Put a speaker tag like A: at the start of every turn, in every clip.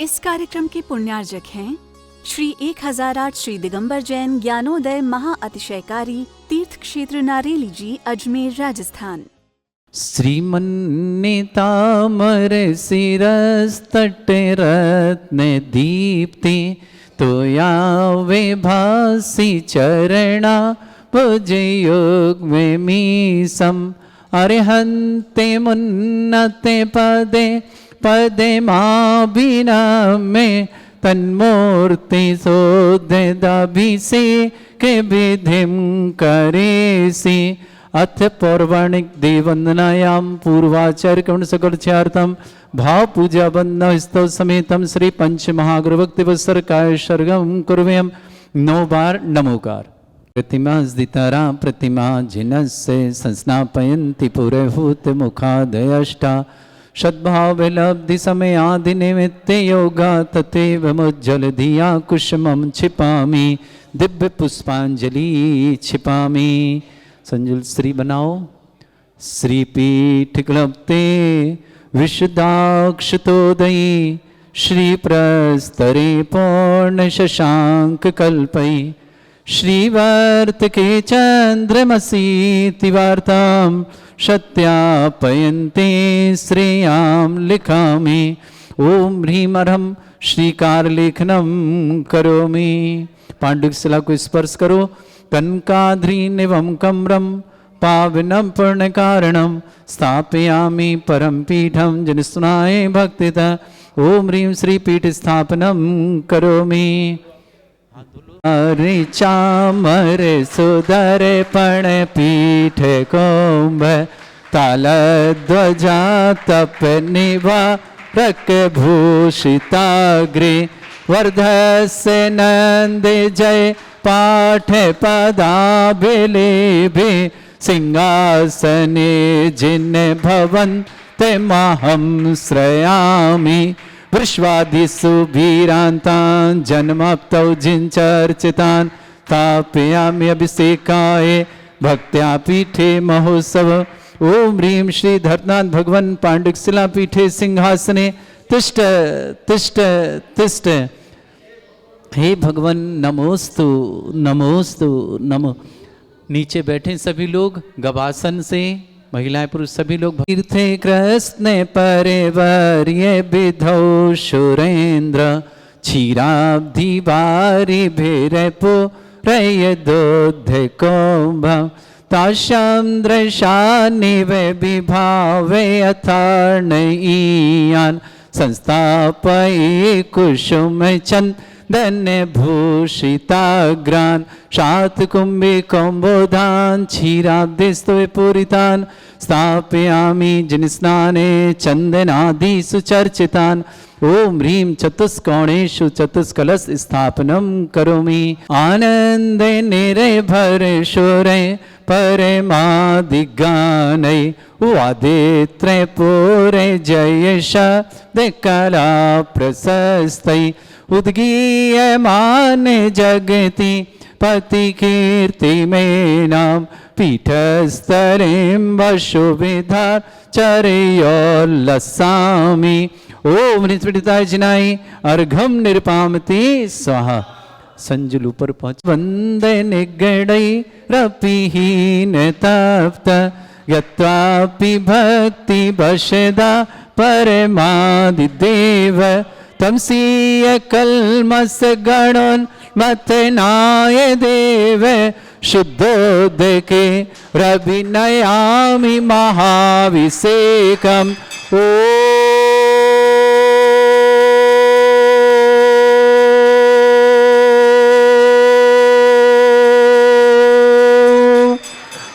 A: इस कार्यक्रम के पुण्यार्जक हैं श्री 1008 श्री दिगंबर जैन ज्ञानोदय महा अतिशयकारी तीर्थ क्षेत्र नारेली जी, अजमेर, राजस्थान।
B: श्रीमन्नितामर शिरस तटे रत्न दीप्ति तोया वे भासी चरणा भुजयोग में मीसम अरिहन्ते मुन्नते पदे पदे माँ बिना में तन्मूर्ति सोदभिषे के विधिम करेसी अथ पौर्वाणिक देववंदनायाम पूर्वाचार्य कर्ण सकलचार्थम भाव पूजा बंदना स्तव समेतम श्री पंच महागुरु भक्ति वत्सर काय सर्गम कुर्वयम 9 बार नमोकार। प्रतिमा दितारा प्रतिमा जिनस्य संस्नापयन्ति पुरहूत मुखादयष्टा सद्भाव लब्धि समय आदि निमित्ते योगा तथैव मुज्जल धिया कुसुमं छिपामि दिव्य पुष्पांजलि छिपामि। संजुल श्री बनाओ। श्रीपीठ क्लप्ते विशुद्धाक्षतोदयी श्री प्रस्तरे पूर्ण शशांक कल्पई श्रीवर्त के चंद्रमसी तिवार्ताम सत्यापयन्ते श्रेयाम लिखामि ओम ह्रीम अर्हम श्रीकार लेखनम करोमि। पांडुक शिला को स्पर्श करो। कनकाद्रीनिवं कम्रं पावनं पुण्यकारणं स्थापयामि परम पीठं जनसुनाय भक्तितः ओम ह्रीं श्री पीठ स्थापनं करोमि। अरे चामर सुदर पण पीठ कोम्भ ताल ध्वजा तप निभा रक भूषिताग्रे वर्धस्य नंद जय पाठ पदाभिलेभे सिंहासने जिन भवन ते माहं श्रयामि वृष्वादिषु वीरान्तान् जन्माप्तौ जिञ्चर्चितान् स्थापयामि अभिषेकाय भक्त्या पीठे महोत्सव ओम ह्रीं श्री धर्तनाथ भगवन् पांडुक शिला पीठे सिंहासने तिष्ठ तिष्ठ तिष्ठ। हे भगवान नमोस्तु नमोस्तु नमो। नीचे बैठे सभी लोग गवासन से, महिलाएं पुरुष सभी लोग। तीर्थे कृष्ण परिवर्य विधौ सुरेंद्र क्षीराब्धि बारी भैरपो रय दोध कौभ ताशम दृशानिवे विभावे अथार्णईयान संस्थापये कुसुम चंद धन्य भूषिताग्रान शातकुंभे कौम्बोधान क्षीराब्धिस्तवे पूरितान स्थापयामि जिनस्नाने चंदनादि सुचर्चितान ओम ह्रीं चतुष्कोणेषु चतुष्कलश स्थापनं करोमि। आनंदे निर्भर शोरे परमादिगानै वादित्रे पूरे जय शब्द कला प्रशस्तै उद्गीयमान जगति पति कीर्ति में नाम पीठस्तरीं वशुविधार चर्योल्लसामि ओम निस्पृताय जिनाई अर्घम निरपामति स्वाहा। संजुल ऊपर पहुंच वंदे निगड़ई रपिहीन तप्त यत्वापि भक्ति बशदा परमादिदेव तमसीय कल्मस गणोन मतनाय देव शुद्धोदके रविनयामि महाभिषेकम् ओ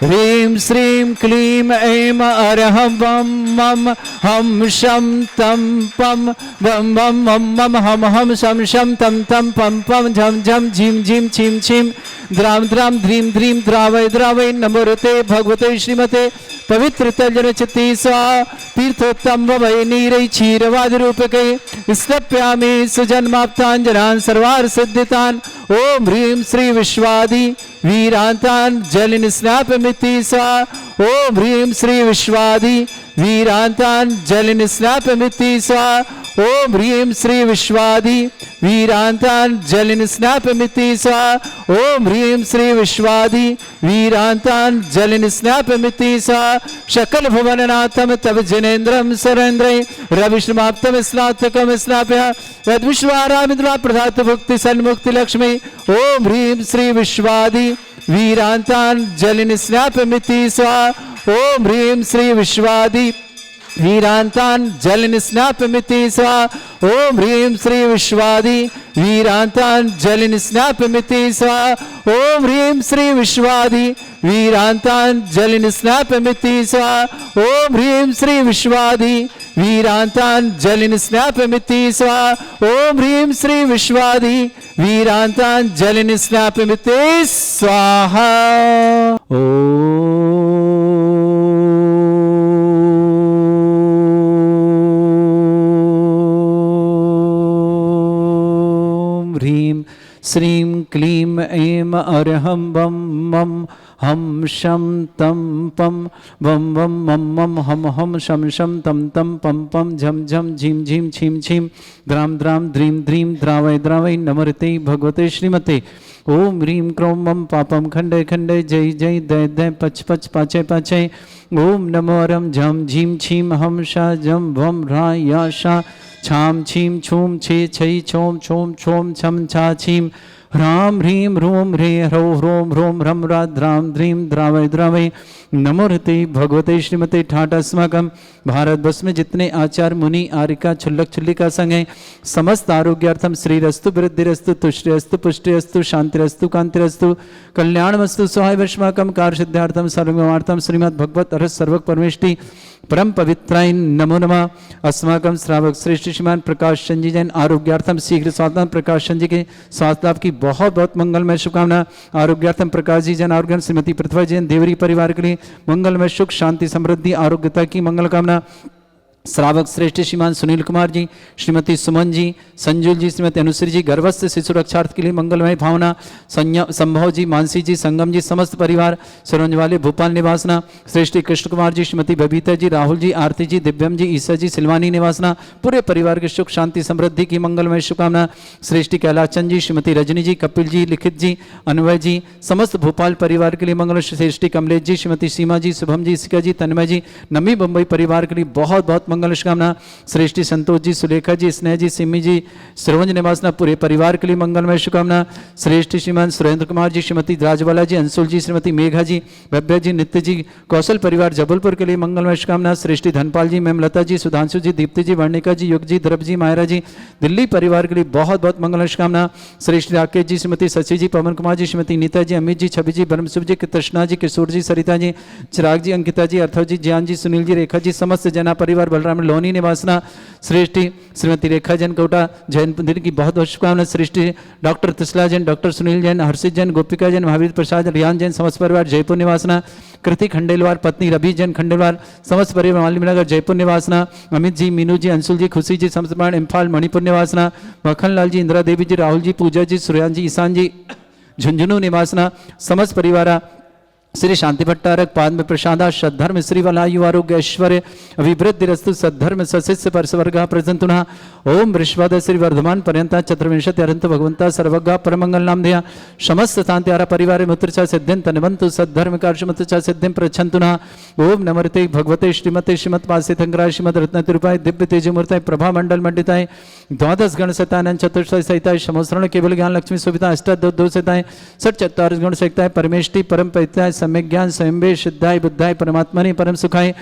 B: ह्रीं श्रीं क्लीं ऐं अरहं वं मम हम शम तम पम वम वम मम मम हम शम शम तम तम पम पम झम झम झिम झिम छिम छिम द्राम द्राम ध्रीम ध्रीम द्रावय द्रावय नमोरते भगवते श्रीमते पवित्र तलजन चित्ती स्वा तीर्थोत्तम वै नीरै क्षीरवाद रूपके स्तप्यामि सुजन्माप्तांजनान् सर्वार सिद्धितान् ओम ह्रीं श्री विश्वादि वीरांतान जलिन स्नापमिति स्वा ओम ह्रीं श्री विश्वादि वीरांतान जलिन स्नापमिति स्वा ओम ह्रीं श्री विश्वादि वीरांतांजलिन स्नापमिति स्वाहा ओम ह्रीं श्री विश्वादि वीरांतांजलिन स्नापमिति स्वाहा शकल भुवननाथम तव जिनेन्द्रम सरेन्द्रय रविश्रमाप्तम स्नातकम स्नाप्य यद्विश्वारामिन्द्रा प्रधात भुक्ति सन्मुक्ति लक्ष्मी ओम ह्रीं श्री विश्वादि वीरांतांजलिन स्नापमिति स्वाहा ओम ह्रीं श्री विश्वादि वीरांतांजलिन स्नापमिति स्वाहा ओम ह्रीं श्री विश्वादि वीरांतांजलिन स्नापमिति स्वाहा ओम ह्रीं श्री विश्वादि वीरांतांजलिन स्नापमिति स्वाहा ओम ह्रीं श्री विश्वादि वीरांतांजलिन स्नापमिति स्वाहा ओम ह्रीं श्री विश्वादि वीरांतांजलिन स्नापमिति स्वाहा ह्रीं श्रीं क्लीं ऐं अरहं बम मम हम शम तम पम वम वम मम मम हम शम शम तम तम पम पम झम झम झीम झीम छीम छीम द्राम द्राम द्रीं द्रीं द्रावय द्रावय नमर्ते भगवते श्रीमते ओम ह्रीं क्रों मम पापम खंडे खंडे जय जय दय दय पच पच पाचय पाचय ओम नमो रम झम झीम छीम हम शा जम वम रा या शा छाम छीम छूम छे छई छोम छोम छोम छम छा छीम ह्रां ह्रीं ह्रूं ह्रे ह्रौं ह्रों ह्रों ह्रं राद्रां द्रीं द्रावय द्रावय नमोरते भगवते श्रीमते ठाट अस्माकम भारतवर्ष में जितने आचार्य मुनि आरिका छुल्लक छुल्लिका संघ हैं समस्त आरोग्यार्थम श्रीरस्तु वृद्धिरस्तु तुष्टिरस्तु पुष्टिरस्तु शांतिरस्तु कांतिरस्तु कल्याणमस्तु सहाय वश्माकम कार्य सिद्धार्थम सर्वमार्थम श्रीमद् भगवत अरहत सर्वक परमेष्टि परम पवित्राय नमो नमः। अस्माकम श्रावक श्रेष्ठ श्रीमान प्रकाश चंद जी जैन आरोग्यार्थम शीघ्र स्वास्थ्य प्रकाश चंद जी के स्वास्थ्य लाभ की बहुत बहुत मंगलमय शुभकामना। आरोग्यार्थम प्रकाश जी जैन आरोग्य श्रीमती प्रतिभा जैन देवरी परिवार के लिए मंगलमय सुख शांति समृद्धि आरोग्यता की मंगल कामना। श्रावक श्रेष्ठ श्रीमान सुनील कुमार जी, श्रीमती सुमन जी, संजुल जी, श्रीमती अनुश्री जी गर्भस्थ शिशु रक्षार्थ के लिए मंगलमय भावना। संभव जी, मानसी जी, संगम जी, समस्त परिवार सुरंज वाले भोपाल निवासना। श्रेष्ठ कृष्ण कुमार जी, श्रीमती बबीता जी, राहुल जी, आरती जी, दिव्यम जी, ईसा जी, सिलवानी निवासना। पूरे परिवार के सुख शांति समृद्धि की मंगलमय शुभकामना। श्रेष्ठ कैलाश चंद जी, श्रीमती रजनी जी, कपिल जी, लिखित जी, अनवय जी, समस्त भोपाल परिवार के लिए मंगल। श्रेष्ठी कमलेश जी, श्रीमती सीमा जी, शुभम जी, इसिका जी, तन्मय जी, नमी मुंबई परिवार के लिए बहुत बहुत मंगल शुभकामना। श्रेष्ठी संतोष जी, सुलेखा जी, स्नेह जी, सिमी जी, श्रवंज निवासना पूरे परिवार के लिए मंगलमय शुभकामना। श्रेष्ठ श्रीमान सुरेंद्र कुमार जी, श्रीमती राजबाला जी, अंशुल जी, श्रीमती मेघा जी, वैभ्य जी, नित्य जी, कौशल परिवार जबलपुर के लिए मंगलमय शुभकामना। श्रेष्ठी धनपाल जी, मैम लता जी, सुधांशु जी, दीप्ति जी, वर्णिका जी, युग जी, द्रव जी, मायरा जी, दिल्ली परिवार के लिए बहुत बहुत मंगलमय शुभकामना। श्रेष्ठी राकेश जी, श्रीमती शशि जी, पवन कुमार जी, श्रीमती नीता जी, अमित जी, छवि जी, ब्रह्मसुभ जी, कृष्णा जी, किशोर जी, सरिता जी, चिराग जी, अंकिता जी, अर्थव जी, ज्ञान जी, सुनील जी, रेखा जी, समस्त जना परिवार बलराम लोनी निवासना। श्रेष्ठी श्रीमती रेखा जैन कोटा जैन दिन की बहुत बहुत शुभकामना। श्रेष्ठी डॉक्टर तिसला जैन, डॉक्टर सुनील जैन, हर्षित जैन, गोपिका जैन, महावीर प्रसाद, रियान जैन, समस्त परिवार जयपुर निवासना। कृति खंडेलवार पत्नी रवि जैन खंडेलवार, समस्त परिवार मालिमनगर जयपुर निवासना। अमित जी, मीनू जी, अंशुल जी, खुशी जी, समस्त परिवार इम्फाल मणिपुर निवासना। मक्खन लाल जी, इंदिरा देवी जी, राहुल जी, पूजा जी, सूर्यान जी, ईशान जी, झुंझुनू निवासना। समस्त परिवार श्री शांति भट्टारक पाद प्रसादा सद्धर्म श्री वलायु आरोग्य ऐश्वर्य अभिवृद्धिरस्तु सद्धर्म सशिष्य परस्वर्ग प्रजंतुना। ओम वृषभाद श्री वर्धमान पर्यंता चतुर्विंशति अरंत भगवंता सर्वगा परमंगल नाम धिया समस्त शांति आरा परिवार मुत्रचा सिद्धिं तनवंतु सद्धर्म कार्य सिद्धिं प्रच्छन्तुना। ओम नमर्ते भगवते श्रीमते श्रीमत् पासितंगराय श्रीमद रत्न तिरुपाय दिव्य तेजमूर्ताय प्रभा मंडल मंडिताय द्वादश गण सतानंद चतुर्थ सहिताय समोसरण केवल ज्ञान लक्ष्मी सुविधा अष्टादो सहिताय सठ चत्वारिश गण सहिताय परमेष्टि परम पैताय सम्यक ज्ञान स्वयंभे शुद्धाय बुद्धाय परमात्मने परम सुखाय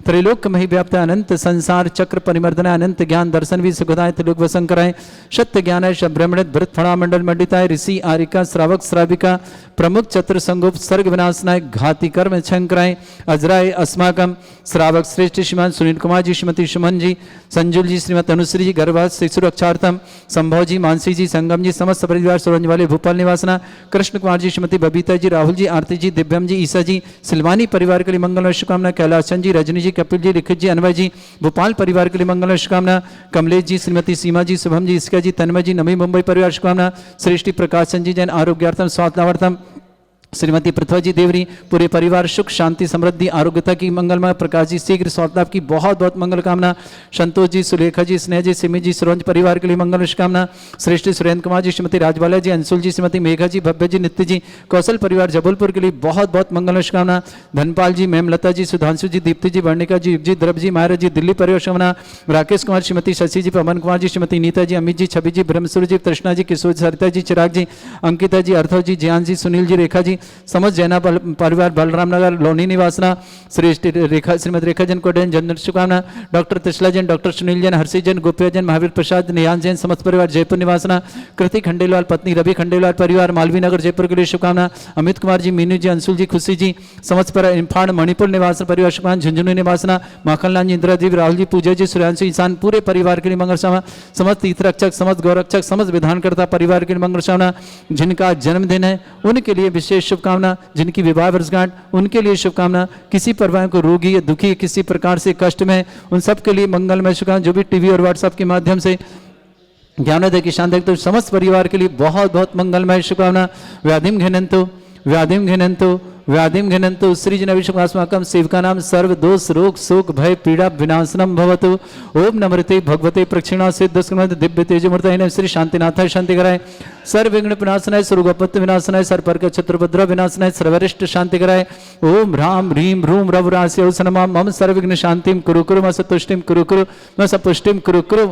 B: त्रैलोक मही व्याप्त अनंत संसार चक्र परिमर्दनाय अनंत ज्ञान दर्शन भी सुखदाय त्रिलोक वसंकराय सत्य ज्ञानाय ब्रह्मणित भृत फणा मंडल मंडिताय ऋषि आरिका श्रावक श्राविका प्रमुख चतुर संगोप सर्ग विनाशनाय घाति कर्म छंकराय अजराय अस्माकम श्रावक श्रेष्ठ श्रीमान सुनील कुमार जी, श्रीमती सुमन जी, संजुल जी, श्रीमती अनुश्री जी, गर्भस्थ शिशु रक्षार्थम संभव जी, मानसी जी, संगम जी, समस्त परिवार सुरंज वाले भोपाल निवासना। कृष्ण कुमार जी, श्रीमती बबीता जी, राहुल जी, आरती जी, दिव्यम जी, ईसा जी, सिलवानी परिवार के लिए मंगलमय शुभकामना। कैलाश चंद जी, रजनी जी, कपिल जी, लिखित जी, अनवय जी, भोपाल परिवार के लिए मंगलमय शुभकामना। कमलेश जी, श्रीमती सीमा जी, शुभम जी, इसका जी, तन्मय जी, नवी मुंबई परिवार शुभकामना। श्रेष्ठी प्रकाश चंद जी जैन आरोग्यार्थम स्वास्थ्यार्थम श्रीमती पृथ्वी जी देवरी, पूरे परिवार सुख शांति समृद्धि आरोग्यता की मंगलमय प्रकाश जी शीघ्र स्वास्थ्य की बहुत बहुत मंगल कामना। संतोष जी, सुलेखा जी, स्नेह जी, सिमी जी, सुरंज परिवार के लिए मंगल शुभकामना। श्रेष्ठ सुरेंद्र कुमार जी, श्रीमती राजबाला जी, अंशुल जी, श्रीमती मेघा जी, भव्य जी, नित्य जी, कौशल परिवार जबलपुर के लिए बहुत बहुत मंगल शुभकामना। धनपाल जी, मेमलता जी, सुधांशु जी, दीप्ति जी, वर्णिका जी, युग जी, द्रव जी, महाराज जी, दिल्ली परिवार शुभकामना। राकेश कुमार, श्रीमती शशि जी, पवन कुमार जी, श्रीमती नीता जी, अमित जी, छवि जी, ब्रह्मसुर जी, कृष्णा जी, किशोर, सरिता जी, चिराग जी, अंकिता जी, अर्थव जी, ज्ञान जी, सुनील जी, रेखा जी, समझ जैना परिवार बलराम नगर लोनी निवासना। श्रेष्ठ रेखा, श्रीमती रेखा जन को जन्म शुभकामना। डॉक्टर त्रिशला जैन, डॉक्टर सुनील जैन, हर्षी जैन, गोपिया जैन, महावीर प्रसाद, निहान जैन, समस्त परिवार जयपुर निवासना। कृति खंडेलवाल पत्नी रवि खंडेलवाल परिवार मालवीय नगर जयपुर के लिए शुभकामना। अमित कुमार जी, मीनू जी, अंशुल जी, खुशी जी, समस्त परिवार इम्फाड़ मणिपुर निवास परिवार शुभकामना। झुंझुनू निवासना। माखनलाल जी, इंदिरा जी, राहुल जी, पूजा जी, सूर्यांशु ईशान पूरे परिवार के लिए मंगल कामना। समस्त तीर्थरक्षक, समस्त गौरक्षक, समस्त विधानकर्ता परिवार के लिए मंगल कामना। जिनका जन्मदिन है उनके लिए विशेष शुभकामना। जिनकी विवाह वर्षगांठ उनके लिए शुभकामना। किसी परिवार को रोगी या दुखी किसी प्रकार से कष्ट में उन सब के लिए मंगलमय शुभकामना। जो भी टीवी और व्हाट्सएप के माध्यम से ज्ञानोदय की शांति तो समस्त परिवार के लिए बहुत बहुत मंगलमय शुभकामना। व्याधिम घिनंतु व्याधिम घिनंतु व्याधिम घिनंतु सृजनविश्वास्माकं सेवकानां सर्व दोष रोग शोक भय पीड़ा विनाशनम भवतु। ओम नमृते भगवते प्रक्षिणा सिद्धस्कंद दिव्य तेजमूर्तये श्री शांतिनाथाय शांति कराय। सर्व विघ्न विनाशनाय, सर्वगोपत्य विनाशनाय, सर्पर्क चतुर्भद्र विनाशनाय, सर्वरिष्ट शांति कराय। ओम ह्रां ह्रीं ह्रूं रवरास्य सनमा मम सर्वविघ्न शांतिं कुरु कुरु म सतुष्टिं कुरु कुरु म सपुष्टिं कुरु कुरु।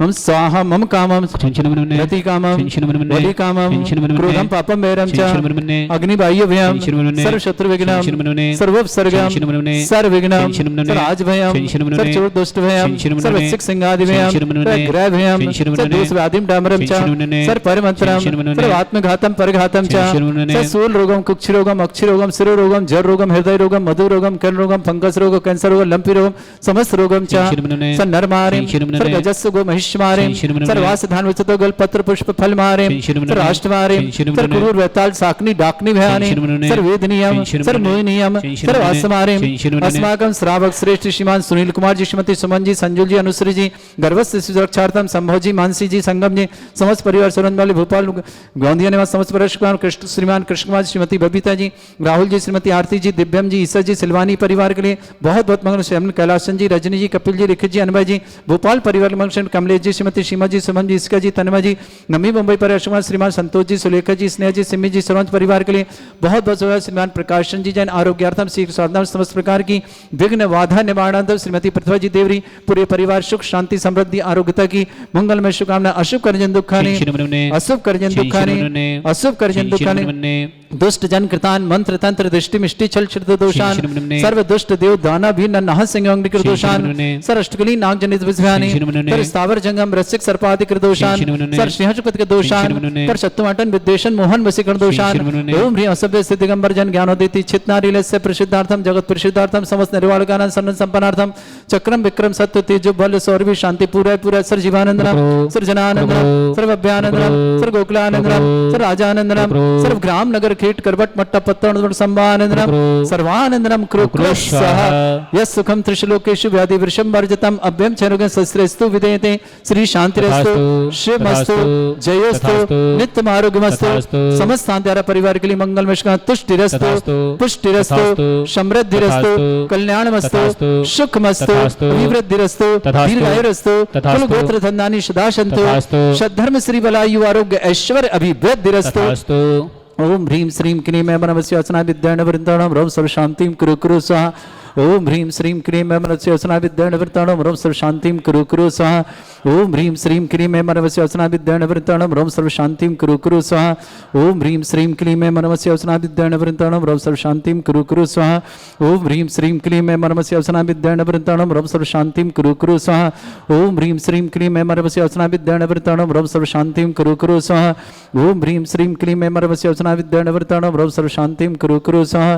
B: मम स्वाहा मम कामम रति कामम वदि कामम क्रोधम पापम वैरम च अग्निबाह्य भयम सर्व शत्रु विघ्नम सर्वोपसर्गम सर्व विघ्नम सर्व भयम सर्व चोर दुष्ट भयम सर्व सिक सिंहादि भयम सर्व ग्रह भयम सर्व दोष व्याधिम डामरम च सर्व परमंत्रम सर्व आत्मघातम परघातम च सर्व सूल रोगम कुक्ष रोगम अक्षि रोगम शिरो रोगम जर रोगम हृदय रोगम मधु रोगम कर्ण रोगम फंगस रोग कैंसर रोग लंपी रोगम समस्त रोगम च सर्व नरमारिम सर्व गजस्सु गो मारे सर्वास धान विचतो गल पत्र पुष्प फल मारे सर्वाष्ट मारे सर कुरूर वेताल साकनी डाकनी भयानी सर वेदनियम सर मोहिनियम सर वास मारे अस्माकं श्रावक श्रेष्ठ श्रीमान सुनील कुमार जी, श्रीमती सुमन जी, संजुल जी, अनुश्री जी, गर्भस्थ सुरक्षार्थम संभव जी, मानसी जी, संगम जी, समस्त परिवार सुरंज वाले भोपाल गोंदिया निवास समस्त परिवार कृष्ण श्रीमान कृष्ण कुमार, श्रीमती बबीता जी, राहुल जी, श्रीमती आरती जी, दिव्यम जी, ईसा जी, सिलवानी परिवार के लिए बहुत बहुत मंगल। श्याम कैलाशन जी, रजनी जी, कपिल जी, लिखित जी, अनभय जी, भोपाल परिवार मंगल। कमलेश जी, श्रीमती सीमा जी, सुमन जी, इसका जी, तन्मय जी, नमी मुंबई परिवार श्रीमान संतोष जी, सुलेखा जी, स्नेह जी, सिमी जी, सरवंश परिवार के लिए बहुत बहुत श्रीमान प्रकाशन जी, जैन आरोग्यार्थम शीघ्र साधना समस्त प्रकार की विघ्न बाधा निवारणार्थम श्रीमती पृथ्वी जी देवरी पूरे परिवार सुख शांति समृद्धि आरोग्यता की मंगलमय शुभकामना। अशुभ कर्जन दुखानी अशुभ कर्जन दुखानी अशुभ कर्जन दुखानी दुष्ट जन कृतान मंत्र तंत्र दृष्टि मिष्टि छल छिद्र दोषान सर्व दुष्ट देव दाना भी नन्हा सिंह अंग कृत दोषान सर अष्टकली नाग जनित विषयानि सर स्थावर जंगम रसिक सर्पादि कृत दोषान सर सिंहचपत के दोषान पर शत्रुमाटन विद्वेषण मोहन वसीकरण दोषान ओम ह्रीं असभ्य सिद्ध दिगंबर जन ज्ञानोदिति चित्नारिलस्य प्रसिद्धार्थम जगत प्रसिद्धार्थम समस्त निर्वाणकानंद सन्न संपन्नार्थम चक्रम विक्रम सत्य तेजो बल सौरभि शांति पूरा पूरा सर जीवानंदनम सर जनानंदनम सर्व अभ्यानंदनम सर गोकुलानंदनम सर राजानंदनम सर्व ग्राम नगर खेट करवट मट्टा पत्तन संभानंदनम सर्वानंदनम कृकृस्सह यस सुखम त्रिशलोकेषु व्याधि वृषम वर्जितम अभ्यम चरुगं सस्त्रेस्तु विदेते श्री शांतिरस्तु शिवमस्तु जयोस्तु नित्यम आरोग्यमस्तु समस्त शांतिहारा परिवार के लिए मंगल में तुष्टिरस्तु पुष्टिरस्तु समृद्धिरस्तु कल्याणमस्तु सुखमस्तु अभिवृद्धिरस्तु दीर्घायुरस्तु कुल गोत्र धन्यानि सदा सन्तु सद्धर्म श्री बलायु आरोग्य ऐश्वर्य अभिवृद्धिरस्तु। ओम ह्रीं श्रीं क्लीं ऐं वचना विद्याण वृंदाणम रोम सर्व शांतिं कुरु कुरु स्वाहा। ओम ह्रीं श्रीं क्लीं ऐं वचना विद्याण वृंदाणम रोम सर्व शांतिं कुरु कुरु स्वाहा। ओम ह्रीं श्रीं क्लीं ऐं वचना विद्याण वृंदाणम रोम सर्व शांतिं कुरु कुरु स्वाहा। ओम ह्रीं श्रीं क्लीं ऐं वचना विद्याण वृंदाणम रोम सर्व शांतिं कुरु कुरु स्वाहा। ओम ह्रीं श्रीं क्लीं ऐं वचना विद्याण वृंदाणम रोम सर्व शांतिं कुरु कुरु स्वाहा। ओम ह्रीं श्रीं क्लीं ऐं वचना विद्याण वृंदाणम रोम सर्व शांतिं कुरु कुरु स्वाहा। ओम ह्रीं श्रीं क्लीं ऐं वचना विद्याण वृंदाणम रोम सर्व शांतिं कुरु कुरु स्वाहा।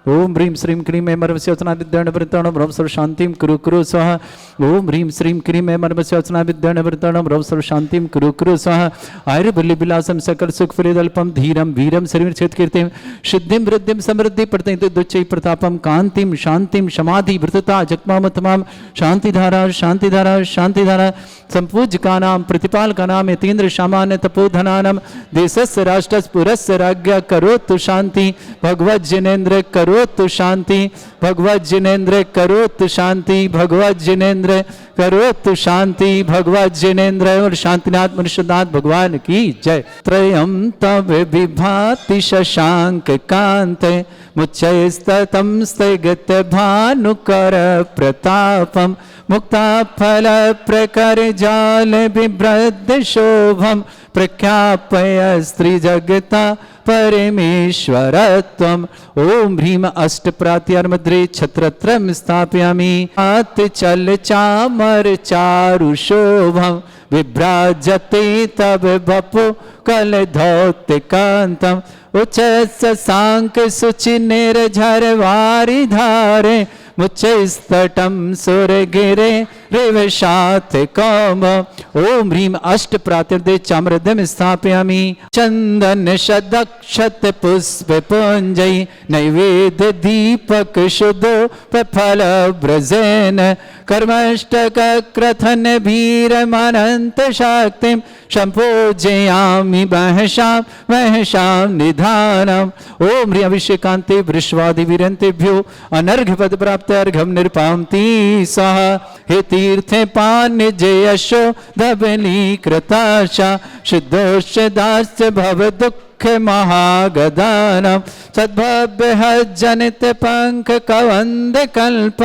B: ओम ह्रीं श्रीं क्लीं ऐं मर्मस्योचना विद्याण वृत्ताण ब्रह्म सर्व शांतिं कुरु कुरु स्वाहा। ओम ह्रीं श्रीं क्लीं ऐं मर्मस्योचना विद्याण वृत्ताण ब्रह्म सर्व शांतिं कुरु कुरु स्वाहा। आयुर्बल्ली विलासम सकल सुख फलिदल्पम धीरम वीरम शरीर क्षेत कीर्तिम सिद्धिं वृद्धिं समृद्धि प्रत्यय दुच्चै प्रतापम कांतिम शांतिम समाधि वृतता जगमामतमाम शांतिधारा शांतिधारा शांतिधारा संपूज्य का नाम प्रतिपाल का नाम यतीन्द्र सामान्य तपोधनानम देशस्य राष्ट्रस्य पुरस्य राज्ञ करोतु शांति भगवत जिनेन्द्र करोतु शांति भगवत जिनेन्द्र करोतु शांति भगवत जिनेन्द्र करोतु शांति भगवत जिनेन्द्र और शांतिनाथ मनुष्यनाथ भगवान की जय। त्रयं तव विभाति शशांक कांते मुच्चैस्ततं स्थगित भानुकर प्रतापम मुक्ता फल प्रकर जाल बिभ्रद शोभम प्रख्यापय स्त्री जगता परमेश्वरत्वम्। ओम ह्रीं अष्ट प्रात्यर्मद्रे छत्रत्रम स्थापयामि आत चल चामर चारु शोभम विभ्राजते तब बपु कल धौत्य कांतम उच्च सांक सुचि निर्झर वारि धारे मुच्चैस्तटं सुरगिरे रिवशात कौम। ओम ह्रीं अष्ट प्रातिर्दे चाम्रदम स्थापयामि चंदन शतक्षत पुष्प पुंजै नैवेद्य दीपक शुद्धो फल ब्रजेन कर्मष्टक क्रथन भीरमनंत शक्तिं संपूजयामि महशां निधानम्। ओम ह्रीं अभिषेकान्ते वृषवादि वीरन्तेभ्यो अनर्घ्य पद प्राप्त अर्घ्यं निर्पान्ति स्वाहा। हे तीर्थे पान्य जयशो धवली कृताशा शुद्धोश्च दास्य भव दुख महागदानम सद्भव्य जनित पंख कवंद कल्प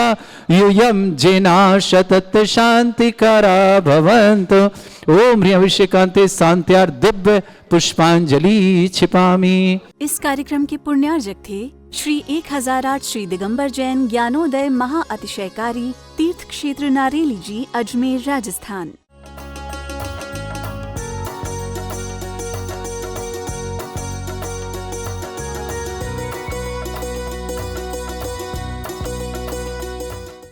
B: यूयम जिना शतत शांति करा भवन्तु। ओम ह्रीं अभिषेकान्ते शांत्यार दिव्य पुष्पांजलि छिपामि।
A: इस कार्यक्रम के पुण्यार्जक थे श्री 1008 श्री दिगंबर जैन ज्ञानोदय महाअतिशयकारी तीर्थ क्षेत्र नारेली जी, अजमेर, राजस्थान।